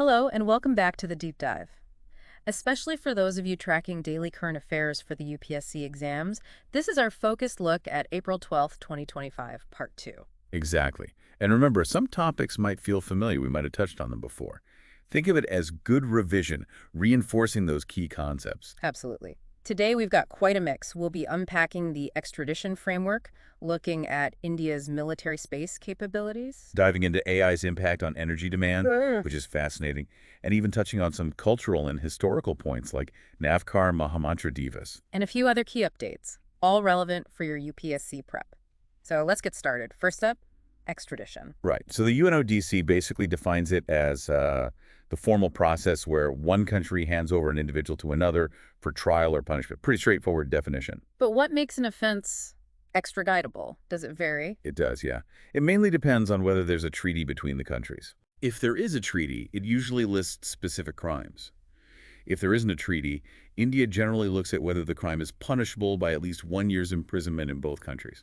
Hello, and welcome back to the Deep Dive. Especially for those of you tracking daily current affairs for the UPSC exams, this is our focused look at April 12th, 2025, Part 2. Exactly. And remember, some topics might feel familiar. We might have touched on them before. Think of it as good revision, reinforcing those key concepts. Absolutely. Today, we've got quite a mix. We'll be unpacking the extradition framework, looking at India's military space capabilities, Diving into AI's impact on energy demand, which is fascinating, and even touching on some cultural and historical points like Navkar Mahamantra Divas. and a few other key updates, all relevant for your UPSC prep. So let's get started. First up, extradition. Right. So the UNODC basically defines it as the formal process where one country hands over an individual to another for trial or punishment. Pretty straightforward definition. But what makes an offense extraditable? Does it vary? It does, yeah. It mainly depends on whether there's a treaty between the countries. If there is a treaty, it usually lists specific crimes. If there isn't a treaty, India generally looks at whether the crime is punishable by at least 1 year's imprisonment in both countries.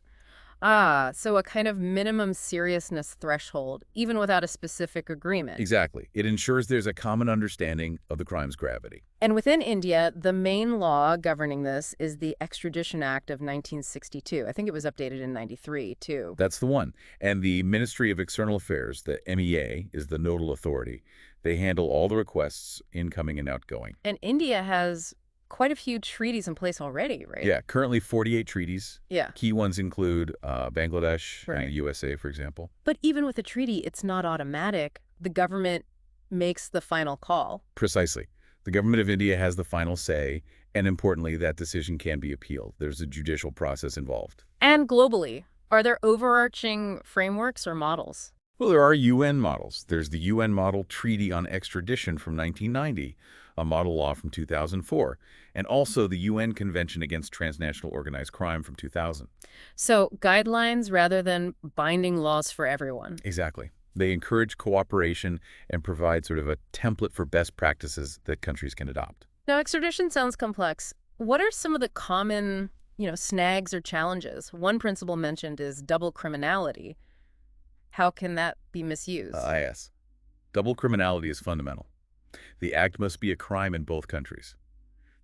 So a kind of minimum seriousness threshold, even without a specific agreement. Exactly. It ensures there's a common understanding of the crime's gravity. And within India, the main law governing this is the Extradition Act of 1962. I think it was updated in 93, too. That's the one. And the Ministry of External Affairs, the MEA, is the nodal authority. They handle all the requests, incoming and outgoing. And India has quite a few treaties in place already, right? Yeah, currently 48 treaties. Yeah. Key ones include Bangladesh Right. and USA, for example. But even with a treaty, it's not automatic. The government makes the final call. Precisely. The government of India has the final say, and importantly, that decision can be appealed. There's a judicial process involved. And globally, are there overarching frameworks or models? Well, there are UN models. There's the UN Model Treaty on Extradition from 1990, a model law from 2004, and also the UN Convention Against Transnational Organized Crime from 2000. So guidelines rather than binding laws for everyone. Exactly. They encourage cooperation and provide sort of a template for best practices that countries can adopt. Now, extradition sounds complex. What are some of the common, snags or challenges? One principle mentioned is double criminality. How can that be misused? Yes. Double criminality is fundamental. The act must be a crime in both countries.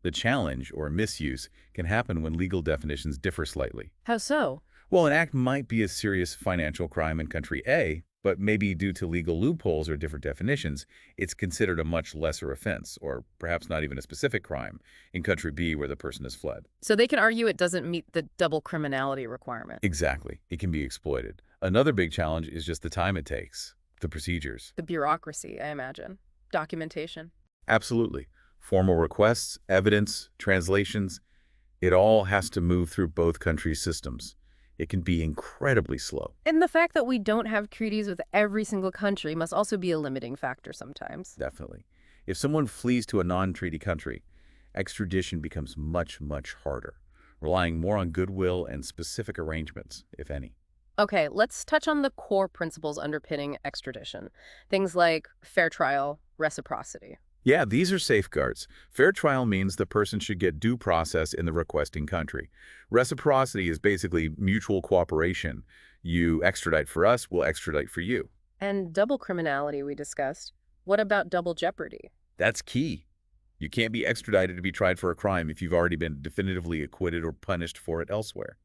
The challenge, or misuse, can happen when legal definitions differ slightly. How so? Well, an act might be a serious financial crime in country A, but maybe due to legal loopholes or different definitions, it's considered a much lesser offense, or perhaps not even a specific crime, in country B where the person has fled. So they can argue it doesn't meet the double criminality requirement. Exactly. It can be exploited. Another big challenge is just the time it takes, the procedures. The bureaucracy, I imagine. Documentation. Absolutely. Formal requests, evidence, translations, it all has to move through both countries' systems. It can be incredibly slow. And the fact that we don't have treaties with every single country must also be a limiting factor sometimes. Definitely. If someone flees to a non-treaty country, extradition becomes much, much harder, relying more on goodwill and specific arrangements, if any. Okay, let's touch on the core principles underpinning extradition. Things like fair trial, reciprocity. Yeah, these are safeguards. Fair trial means the person should get due process in the requesting country. Reciprocity is basically mutual cooperation. You extradite for us, we'll extradite for you. And double criminality we discussed. What about double jeopardy? That's key. You can't be extradited to be tried for a crime if you've already been definitively acquitted or punished for it elsewhere.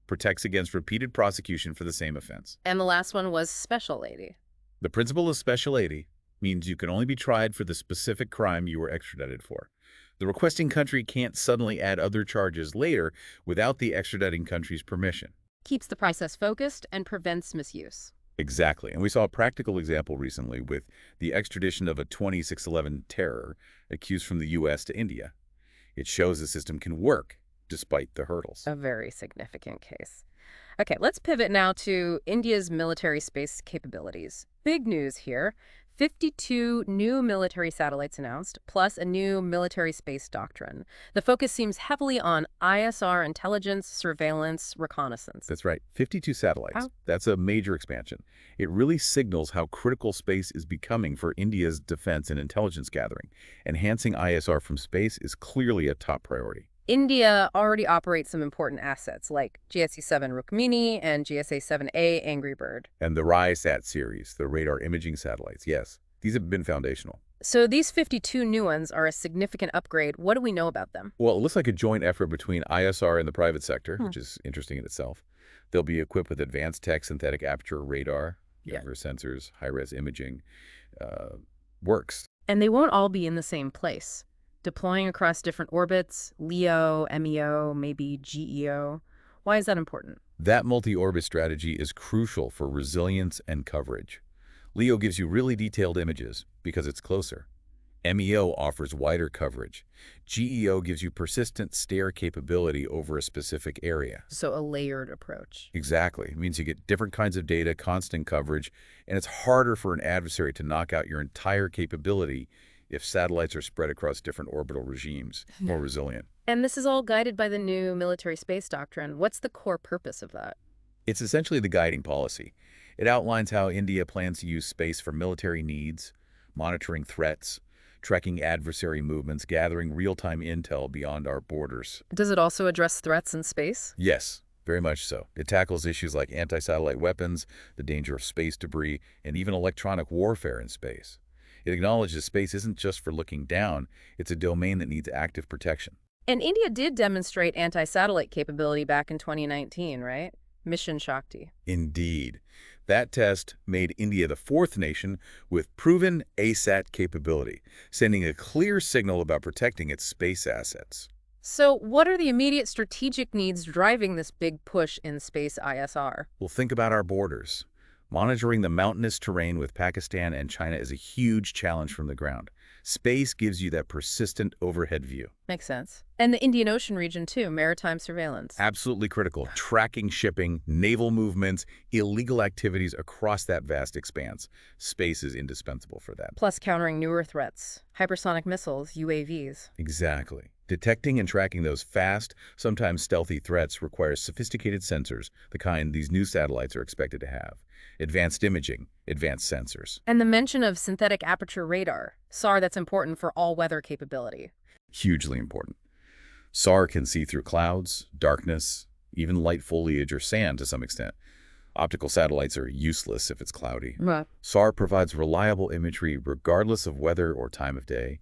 Protects against repeated prosecution for the same offense. And the last one was special lady. The principle of special lady means you can only be tried for the specific crime you were extradited for. The requesting country can't suddenly add other charges later without the extraditing country's permission. Keeps the process focused and prevents misuse. Exactly. And we saw a practical example recently with the extradition of a 2611 terror accused from the U.S. to India. It shows the system can work despite the hurdles. A very significant case. Okay, let's pivot now to India's military space capabilities. Big news here. 52 new military satellites announced, plus a new military space doctrine. The focus seems heavily on ISR intelligence, surveillance, reconnaissance. That's right. 52 satellites. How? That's a major expansion. It really signals how critical space is becoming for India's defense and intelligence gathering. Enhancing ISR from space is clearly a top priority. India already operates some important assets like GSA-7 Rukmini and GSA-7A Angry Bird. And the RISAT series, the radar imaging satellites, yes, these have been foundational. So these 52 new ones are a significant upgrade. What do we know about them? Well, it looks like a joint effort between ISR and the private sector, Hmm. which is interesting in itself. They'll be equipped with advanced tech synthetic aperture radar, Yeah. for sensors, high-res imaging, uh, works. And they won't all be in the same place. Deploying across different orbits, LEO, MEO, maybe GEO. Why is that important? That multi-orbit strategy is crucial for resilience and coverage. LEO gives you really detailed images because it's closer. MEO offers wider coverage. GEO gives you persistent stare capability over a specific area. So a layered approach. Exactly. It means you get different kinds of data, constant coverage, and it's harder for an adversary to knock out your entire capability if satellites are spread across different orbital regimes, more resilient. And this is all guided by the new military space doctrine. What's the core purpose of that? It's essentially the guiding policy. It outlines how India plans to use space for military needs, monitoring threats, tracking adversary movements, gathering real-time intel beyond our borders. Does it also address threats in space? Yes, very much so. It tackles issues like anti-satellite weapons, the danger of space debris, and even electronic warfare in space. It acknowledges space isn't just for looking down, it's a domain that needs active protection. And India did demonstrate anti-satellite capability back in 2019, right? Mission Shakti. Indeed. That test made India the fourth nation with proven ASAT capability, sending a clear signal about protecting its space assets. So what are the immediate strategic needs driving this big push in space ISR? Well, think about our borders. Monitoring the mountainous terrain with Pakistan and China is a huge challenge from the ground. Space gives you that persistent overhead view. Makes sense. And the Indian Ocean region, too, maritime surveillance. Absolutely critical. Tracking shipping, naval movements, illegal activities across that vast expanse. Space is indispensable for that. Plus countering newer threats, hypersonic missiles, UAVs. Exactly. Detecting and tracking those fast, sometimes stealthy threats requires sophisticated sensors, the kind these new satellites are expected to have. Advanced imaging, advanced sensors. And the mention of synthetic aperture radar, SAR, that's important for all-weather capability. Hugely important. SAR can see through clouds, darkness, even light foliage or sand to some extent. Optical satellites are useless if it's cloudy. Right. SAR provides reliable imagery regardless of weather or time of day,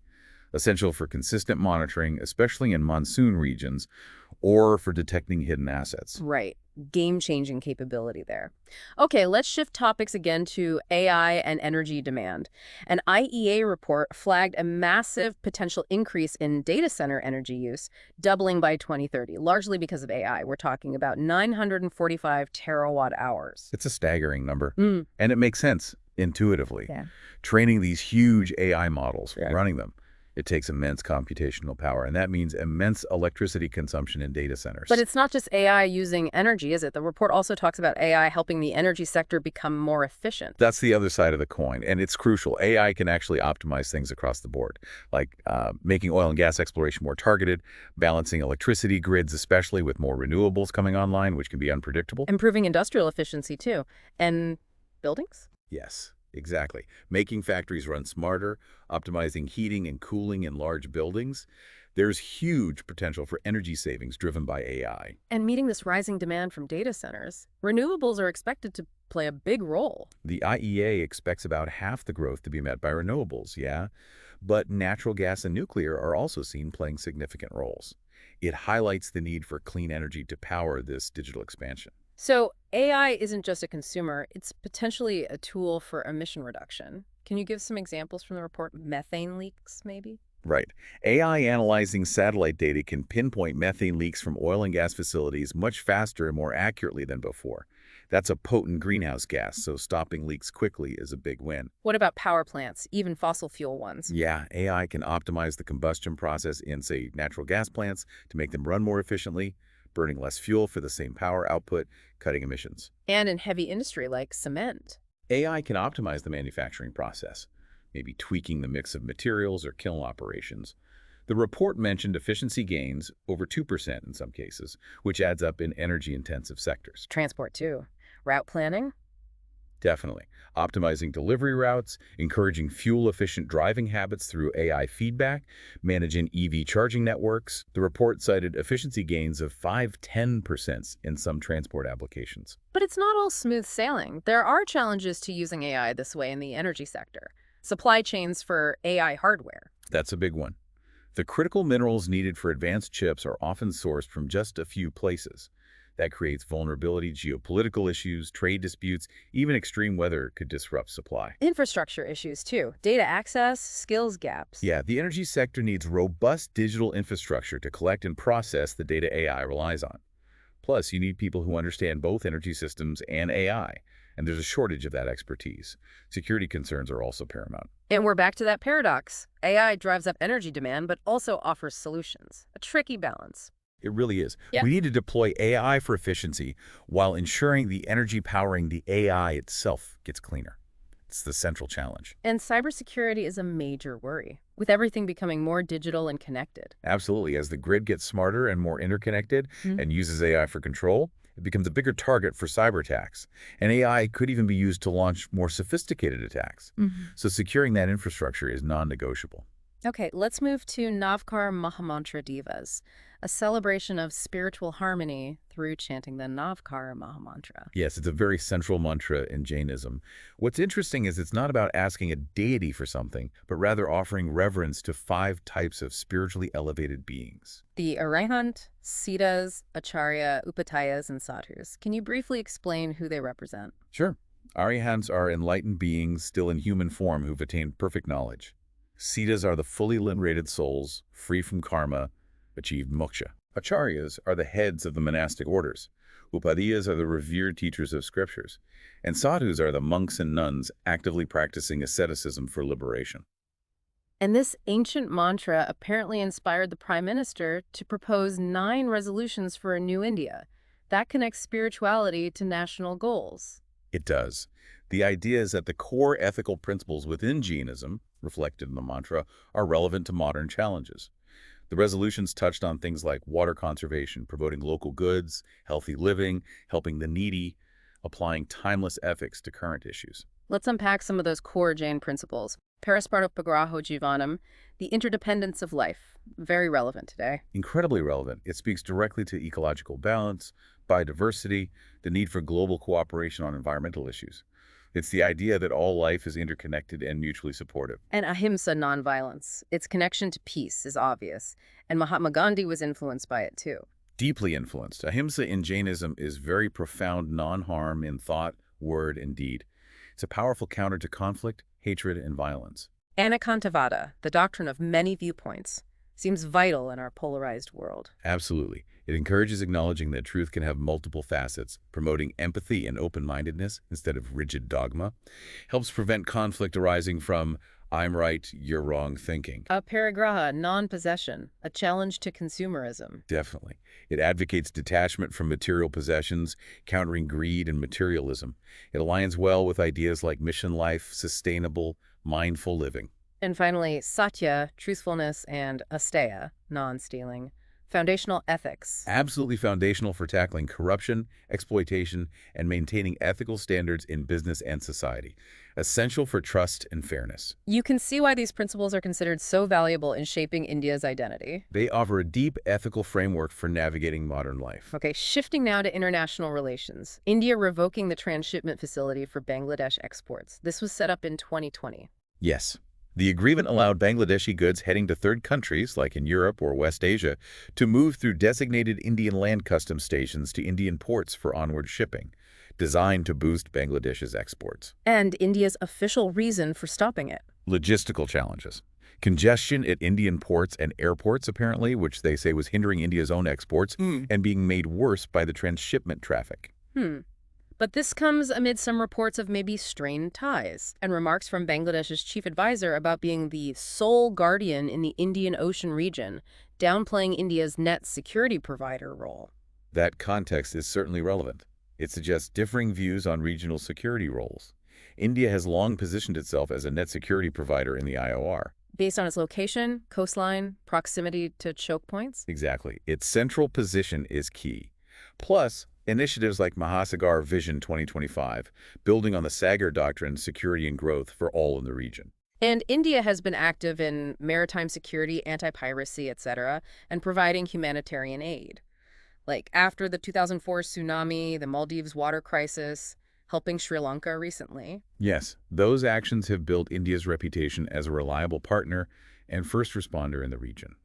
essential for consistent monitoring, especially in monsoon regions, or for detecting hidden assets. Right. Game-changing capability there. Okay, let's shift topics again to AI and energy demand. An IEA report flagged a massive potential increase in data center energy use, doubling by 2030, largely because of AI. We're talking about 945 terawatt hours. It's a staggering number, and it makes sense intuitively. Yeah. Training these huge AI models, Yeah. running them, it takes immense computational power, and that means immense electricity consumption in data centers. But it's not just AI using energy, is it? The report also talks about AI helping the energy sector become more efficient. That's the other side of the coin, and it's crucial. AI can actually optimize things across the board, like making oil and gas exploration more targeted, balancing electricity grids, especially with more renewables coming online, which can be unpredictable. Improving industrial efficiency, too. And buildings? Yes, exactly. Making factories run smarter, optimizing heating and cooling in large buildings. There's huge potential for energy savings driven by AI. And meeting this rising demand from data centers, renewables are expected to play a big role. The IEA expects about half the growth to be met by renewables, yeah, but natural gas and nuclear are also seen playing significant roles. It highlights the need for clean energy to power this digital expansion. So AI isn't just a consumer, it's potentially a tool for emission reduction. Can you give some examples from the report? Methane leaks, maybe? Right. AI analyzing satellite data can pinpoint methane leaks from oil and gas facilities much faster and more accurately than before. That's a potent greenhouse gas, so stopping leaks quickly is a big win. What about power plants, even fossil fuel ones? Yeah, AI can optimize the combustion process in, say, natural gas plants to make them run more efficiently, burning less fuel for the same power output, cutting emissions. And in heavy industry like cement. AI can optimize the manufacturing process, maybe tweaking the mix of materials or kiln operations. The report mentioned efficiency gains over 2% in some cases, which adds up in energy-intensive sectors. Transport, too. Route planning? Definitely. Optimizing delivery routes, encouraging fuel-efficient driving habits through AI feedback, managing EV charging networks. The report cited efficiency gains of 5–10% in some transport applications. But it's not all smooth sailing. There are challenges to using AI this way in the energy sector. supply chains for AI hardware. That's a big one. The critical minerals needed for advanced chips are often sourced from just a few places. That creates vulnerability, geopolitical issues, trade disputes, even extreme weather could disrupt supply. Infrastructure issues, too. Data access, skills gaps. Yeah, the energy sector needs robust digital infrastructure to collect and process the data AI relies on. Plus, you need people who understand both energy systems and AI, and there's a shortage of that expertise. Security concerns are also paramount. And we're back to that paradox. AI drives up energy demand, but also offers solutions. A tricky balance. It really is. Yeah. We need to deploy AI for efficiency while ensuring the energy powering the AI itself gets cleaner. It's the central challenge. And cybersecurity is a major worry, with everything becoming more digital and connected. Absolutely. As the grid gets smarter and more interconnected and uses AI for control, it becomes a bigger target for cyber attacks. And AI could even be used to launch more sophisticated attacks. So securing that infrastructure is non-negotiable. Okay, let's move to Navkar Mahamantra Divas, a celebration of spiritual harmony through chanting the Navkar Mahamantra. Yes, it's a very central mantra in Jainism. What's interesting is it's not about asking a deity for something, but rather offering reverence to 5 types of spiritually elevated beings. The Arahant, Siddhas, Acharya, Upatayas, and Sadhus. Can you briefly explain who they represent? Sure. Arihants are enlightened beings still in human form who've attained perfect knowledge. Siddhas are the fully liberated souls, free from karma, achieved moksha. Acharyas are the heads of the monastic orders. Upadhyayas are the revered teachers of scriptures. And sadhus are the monks and nuns actively practicing asceticism for liberation. And this ancient mantra apparently inspired the Prime Minister to propose 9 resolutions for a new India. That connects spirituality to national goals. It does. The idea is that the core ethical principles within Jainism, reflected in the mantra, are relevant to modern challenges. The resolutions touched on things like water conservation, promoting local goods, healthy living, helping the needy, applying timeless ethics to current issues. Let's unpack some of those core Jain principles. Paraspartopagraho Jivanam, the interdependence of life. Very relevant today. Incredibly relevant. It speaks directly to ecological balance, biodiversity, the need for global cooperation on environmental issues. It's the idea that all life is interconnected and mutually supportive. And ahimsa, nonviolence. Its connection to peace is obvious, and Mahatma Gandhi was influenced by it too. Deeply influenced. Ahimsa in Jainism is very profound non-harm in thought, word, and deed. It's a powerful counter to conflict, hatred, and violence. Anekantavada, the doctrine of many viewpoints, seems vital in our polarized world. Absolutely. It encourages acknowledging that truth can have multiple facets, promoting empathy and open-mindedness instead of rigid dogma, helps prevent conflict arising from I'm right, you're wrong thinking. Aparigraha, non-possession, a challenge to consumerism. Definitely. It advocates detachment from material possessions, countering greed and materialism. It aligns well with ideas like mission life, sustainable, mindful living. And finally, satya, truthfulness, and asteya, non-stealing. Foundational ethics. Absolutely foundational for tackling corruption, exploitation, and maintaining ethical standards in business and society. Essential for trust and fairness. You can see why these principles are considered so valuable in shaping India's identity. They offer a deep ethical framework for navigating modern life. Okay, shifting now to international relations. India revoking the transshipment facility for Bangladesh exports. This was set up in 2020. Yes. The agreement allowed Bangladeshi goods heading to third countries, like in Europe or West Asia, to move through designated Indian land customs stations to Indian ports for onward shipping, designed to boost Bangladesh's exports. And India's official reason for stopping it. Logistical challenges. Congestion at Indian ports and airports, apparently, which they say was hindering India's own exports and being made worse by the transshipment traffic. But this comes amid some reports of maybe strained ties and remarks from Bangladesh's chief advisor about being the sole guardian in the Indian Ocean region, downplaying India's net security provider role. That context is certainly relevant. It suggests differing views on regional security roles. India has long positioned itself as a net security provider in the IOR. Based on its location, coastline, proximity to choke points? Exactly. Its central position is key. Plus, initiatives like Mahasagar Vision 2025, building on the Sagar Doctrine, security and growth for all in the region. And India has been active in maritime security, anti-piracy, etc., and providing humanitarian aid. Like after the 2004 tsunami, the Maldives water crisis, helping Sri Lanka recently. Yes, those actions have built India's reputation as a reliable partner and first responder in the region.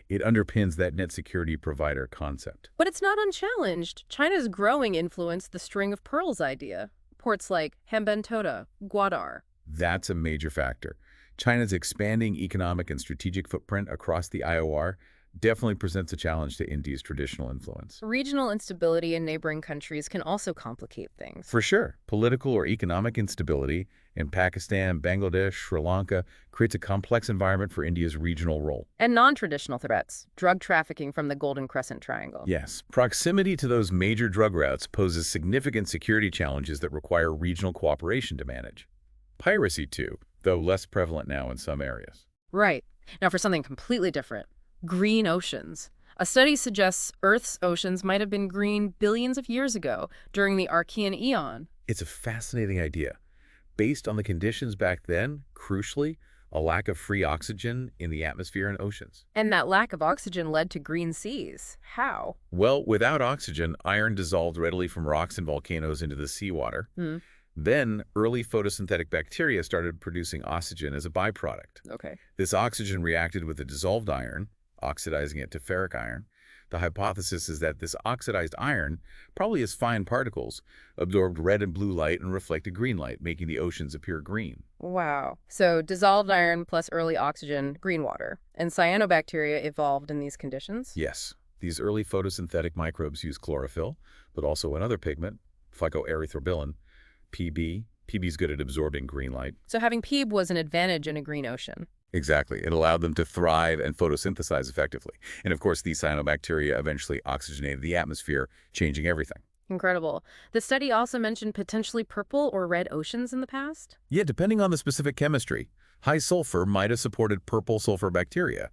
It underpins that net security provider concept. But it's not unchallenged. China's growing influence the string of pearls idea. Ports like Hambantota, Gwadar. That's a major factor. China's expanding economic and strategic footprint across the IOR definitely presents a challenge to India's traditional influence. Regional instability in neighboring countries can also complicate things. For sure, political or economic instability in Pakistan, Bangladesh, Sri Lanka creates a complex environment for India's regional role. And non-traditional threats, drug trafficking from the Golden Crescent Triangle. Yes, proximity to those major drug routes poses significant security challenges that require regional cooperation to manage. Piracy, too, though less prevalent now in some areas. Right. Now for something completely different. Green oceans. A study suggests Earth's oceans might have been green billions of years ago during the Archean Eon. It's a fascinating idea. Based on the conditions back then, crucially, a lack of free oxygen in the atmosphere and oceans. And that lack of oxygen led to green seas. How? Well, without oxygen, iron dissolved readily from rocks and volcanoes into the seawater. Then, early photosynthetic bacteria started producing oxygen as a byproduct. Okay. This oxygen reacted with the dissolved iron, oxidizing it to ferric iron. The hypothesis is that this oxidized iron, probably as fine particles, absorbed red and blue light and reflected green light, making the oceans appear green. Wow. So dissolved iron plus early oxygen, green water. And cyanobacteria evolved in these conditions? Yes, these early photosynthetic microbes use chlorophyll, but also another pigment, phycoerythrobilin, PB. PB is good at absorbing green light. So having PEB was an advantage in a green ocean. Exactly. It allowed them to thrive and photosynthesize effectively. And of course, these cyanobacteria eventually oxygenated the atmosphere, changing everything. Incredible. The study also mentioned potentially purple or red oceans in the past? Yeah, depending on the specific chemistry, high sulfur might have supported purple sulfur bacteria.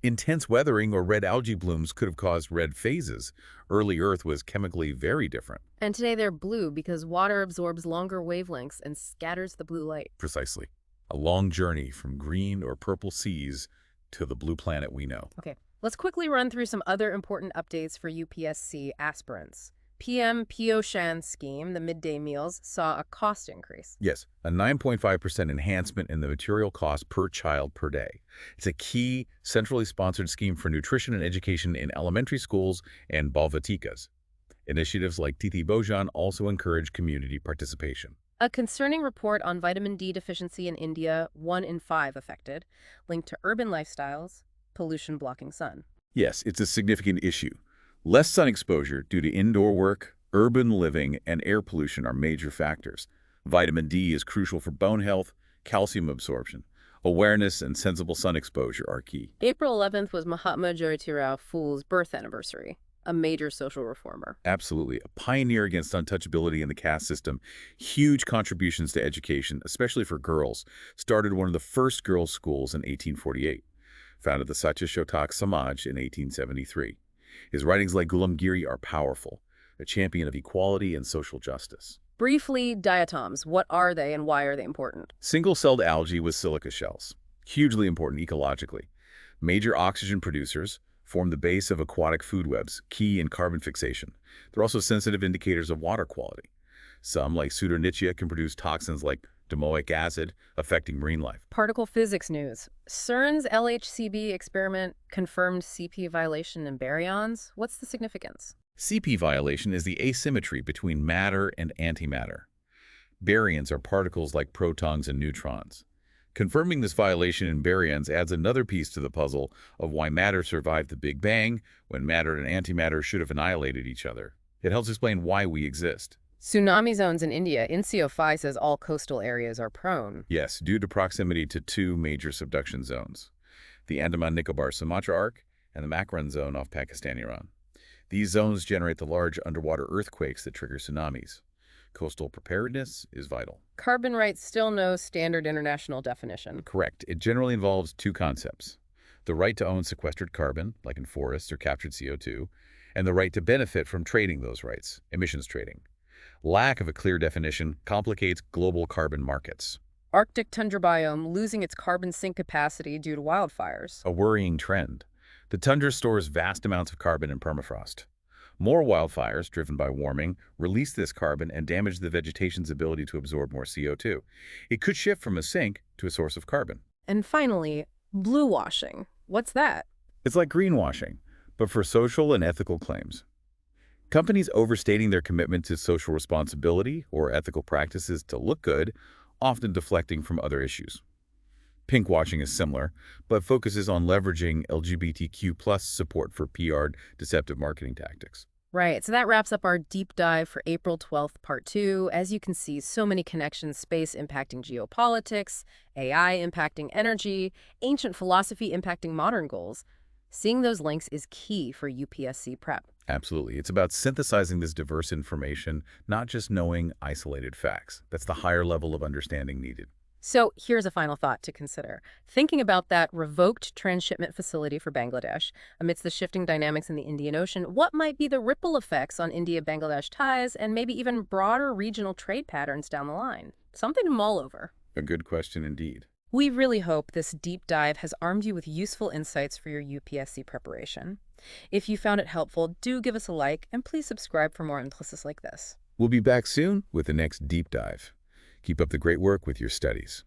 Intense weathering or red algae blooms could have caused red phases. Early Earth was chemically very different. And today they're blue because water absorbs longer wavelengths and scatters the blue light. Precisely. A long journey from green or purple seas to the blue planet we know. Okay, let's quickly run through some other important updates for UPSC aspirants. PM POSHAN scheme, the midday meals, saw a cost increase. Yes, a 9.5% enhancement in the material cost per child per day. It's a key, centrally sponsored scheme for nutrition and education in elementary schools and balvatikas. Initiatives like PM POSHAN also encourage community participation. A concerning report on vitamin D deficiency in India, 1 in 5 affected, linked to urban lifestyles, pollution blocking sun. Yes, it's a significant issue. Less sun exposure due to indoor work, urban living, and air pollution are major factors. Vitamin D is crucial for bone health, calcium absorption. Awareness and sensible sun exposure are key. April 11th was Mahatma Jyotirao Phule's birth anniversary, a major social reformer. Absolutely. A pioneer against untouchability in the caste system. Huge contributions to education, especially for girls. Started one of the first girls' schools in 1848. Founded the Satyashotak Samaj in 1873. His writings like Gulamgiri are powerful, a champion of equality and social justice. Briefly, diatoms. What are they and why are they important? Single-celled algae with silica shells. Hugely important ecologically. Major oxygen producers, form the base of aquatic food webs, key in carbon fixation. They're also sensitive indicators of water quality. Some, like Pseudonychia, can produce toxins like domoic acid, affecting marine life. Particle physics news. CERN's LHCb experiment confirmed CP violation in baryons. What's the significance? CP violation is the asymmetry between matter and antimatter. Baryons are particles like protons and neutrons. Confirming this violation in baryons adds another piece to the puzzle of why matter survived the Big Bang when matter and antimatter should have annihilated each other. It helps explain why we exist. Tsunami zones in India. INCO5 says all coastal areas are prone. Yes, due to proximity to two major subduction zones, the Andaman-Nicobar-Sumatra Arc and the Makran Zone off Pakistan-Iran. These zones generate the large underwater earthquakes that trigger tsunamis. Coastal preparedness is vital. Carbon rights still no standard international definition. Correct. It generally involves two concepts: the right to own sequestered carbon, like in forests or captured CO2, and the right to benefit from trading those rights, emissions trading. Lack of a clear definition complicates global carbon markets. Arctic tundra biome losing its carbon sink capacity due to wildfires. A worrying trend. The tundra stores vast amounts of carbon in permafrost. More wildfires, driven by warming, release this carbon and damage the vegetation's ability to absorb more CO2. It could shift from a sink to a source of carbon. And finally, blue washing. What's that? It's like greenwashing, but for social and ethical claims. Companies overstating their commitment to social responsibility or ethical practices to look good, often deflecting from other issues. Pinkwashing is similar, but focuses on leveraging LGBTQ+ support for PR deceptive marketing tactics. Right, so that wraps up our deep dive for April 12th, Part 2. As you can see, so many connections: space impacting geopolitics, AI impacting energy, ancient philosophy impacting modern goals. Seeing those links is key for UPSC prep. Absolutely. It's about synthesizing this diverse information, not just knowing isolated facts. That's the higher level of understanding needed. So here's a final thought to consider. Thinking about that revoked transshipment facility for Bangladesh, amidst the shifting dynamics in the Indian Ocean, what might be the ripple effects on India-Bangladesh ties and maybe even broader regional trade patterns down the line? Something to mull over. A good question indeed. We really hope this deep dive has armed you with useful insights for your UPSC preparation. If you found it helpful, do give us a like and please subscribe for more analysis like this. We'll be back soon with the next deep dive. Keep up the great work with your studies.